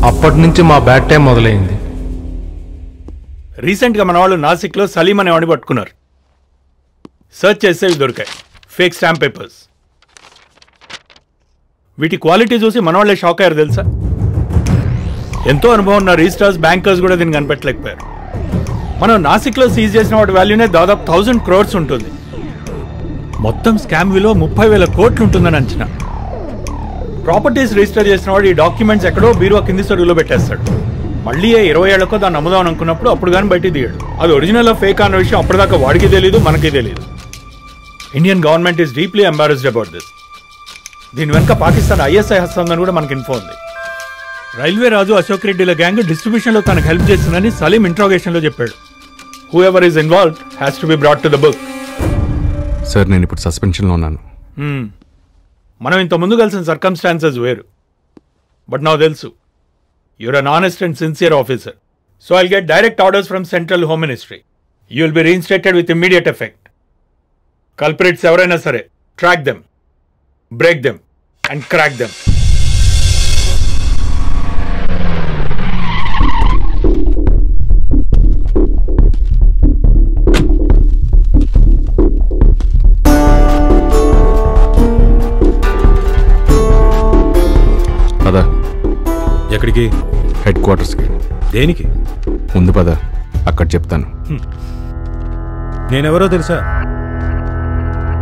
అప్పటి నుంచి మా బ్యాడ్ టైం మొదలైంది. రీసెంట్గా మన వాళ్ళు నాసిక్లో సలీం అనే వాడిని పట్టుకున్నారు. సర్చ్ చేస్తే దొరికాయి ఫేక్ స్టాంప్ పేపర్స్. వీటి క్వాలిటీ చూసి మన వాళ్ళే షాక్ అయ్యారు తెలుసా. ఎంతో అనుభవం ఉన్న రిజిస్ట్రార్స్, బ్యాంకర్స్ కూడా దీన్ని కనిపెట్టలేకపోయారు. మనం నాసిక్లో సీజ్ చేసిన వాటి వాల్యూనే దాదాపు 1000 crores ఉంటుంది. మొత్తం స్కామ్ విలువ 30,000 కోట్లు ఉంటుందని అంచనా. ప్రాపర్టీస్ రిజిస్టర్ చేసిన వాడు ఈ డాక్యుమెంట్స్ ఎక్కడో బీరువా కింది సరుకులో పెట్టేస్తాడు. మళ్ళీ 20 ఏళ్లకో దాన్ని అమ్ముదాం అనుకున్నప్పుడు అప్పుడు కానీ బయటికి దిగాడు. అది ఒరిజినల్ ఫేక్ అన్న విషయం అప్పటిదాకా వాడికి తెలియదు, మనకి తెలియదు. Indian government is deeply embarrassed about this. దీని వెనుక పాకిస్తాన్ ISI హస్తందని కూడా మనకి ఇన్ఫో ఉంది. రైల్వే రాజు అశోక్ రెడ్డిల గ్యాంగ్ డిస్ట్రిబ్యూషన్లో తనకు హెల్ప్ చేస్తుందని సలీం ఇంట్రాగేషన్లో చెప్పాడు. Who ever is involved has to be brought to the book. Sir నేను ఇప్పుడు సస్పెన్షన్లో ఉన్నాను. మనం ఇంత ముందు కలిసిన సర్కమ్స్టాన్సెస్ వేరు. బట్ నాకు తెలుసు you're an honest and sincere officer. So I'll get direct orders from Central Home Ministry. You will be reinstated with immediate effect. Culprits ఎవరైనా సరే, track them, break them and crack them. పద. ఎక్కడికి? Head క్వార్టర్స్కి. దేనికి? ముందు పద, అక్కడ చెప్తాను. నేనెవరో తెలుసా?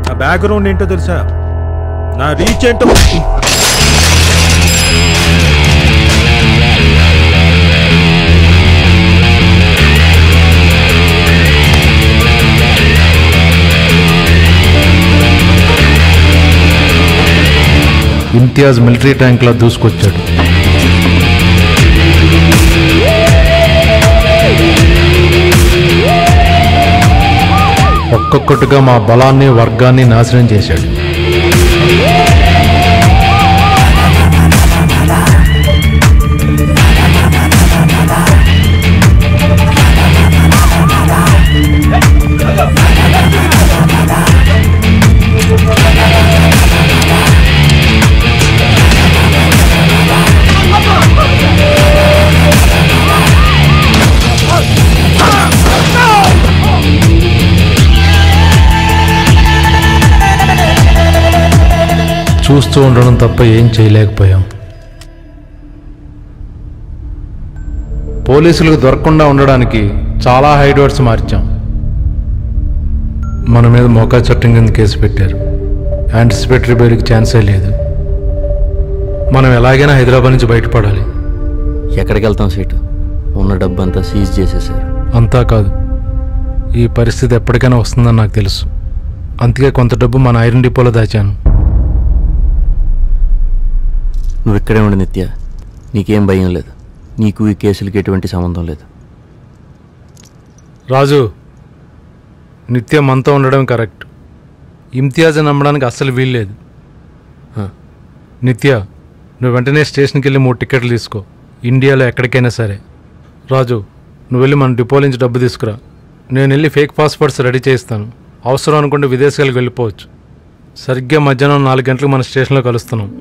నా బ్యాక్గ్రౌండ్ ఏంటో తెలుసా? నా రీచ్ ఏంటో. ఇమ్తియాజ్ మిలిటరీ ట్యాంక్లా దూసుకొచ్చాడు. ఒక్కొక్కటిగా మా బలాన్ని, వర్గాన్ని నాశనం చేశాడు. చూస్తూ ఉండడం తప్ప ఏం చేయలేకపోయాం. పోలీసులకు దొరకకుండా ఉండడానికి చాలా హైడ్వర్డ్స్ మార్చాం. మన మీద మోకా చట్టం కింద కేసు పెట్టారు. యాంటిసిపేటరీ బెయిల్కి ఛాన్సే లేదు. మనం ఎలాగైనా హైదరాబాద్ నుంచి బయటపడాలి. ఎక్కడికి వెళ్తాం సీటు? ఉన్న డబ్బు అంతా సీజ్ చేసేసారు. అంతా కాదు, ఈ పరిస్థితి ఎప్పటికైనా వస్తుందని నాకు తెలుసు. అందుకే కొంత డబ్బు మన ఐరన్ డిపోలో దాచాను. నువ్వు ఇక్కడే ఉండి నిత్య, నీకేం భయం లేదు. నీకు ఈ కేసులకి ఎటువంటి సంబంధం లేదు. రాజు, నిత్య మనతో ఉండడం కరెక్ట్. ఇమ్తియాజ్ నమ్మడానికి అస్సలు వీల్లేదు. నిత్య, నువ్వు వెంటనే స్టేషన్కి వెళ్ళి 3 టికెట్లు తీసుకో, ఇండియాలో ఎక్కడికైనా సరే. రాజు, నువ్వు వెళ్ళి మన డిపో నుంచి డబ్బు తీసుకురా. నేను వెళ్ళి ఫేక్ పాస్పోర్ట్స్ రెడీ చేయిస్తాను. అవసరం అనుకుంటే విదేశాలకు వెళ్ళిపోవచ్చు. సరిగ్గా మధ్యాహ్నం 4 గంటలకు మన స్టేషన్లో కలుస్తున్నాం.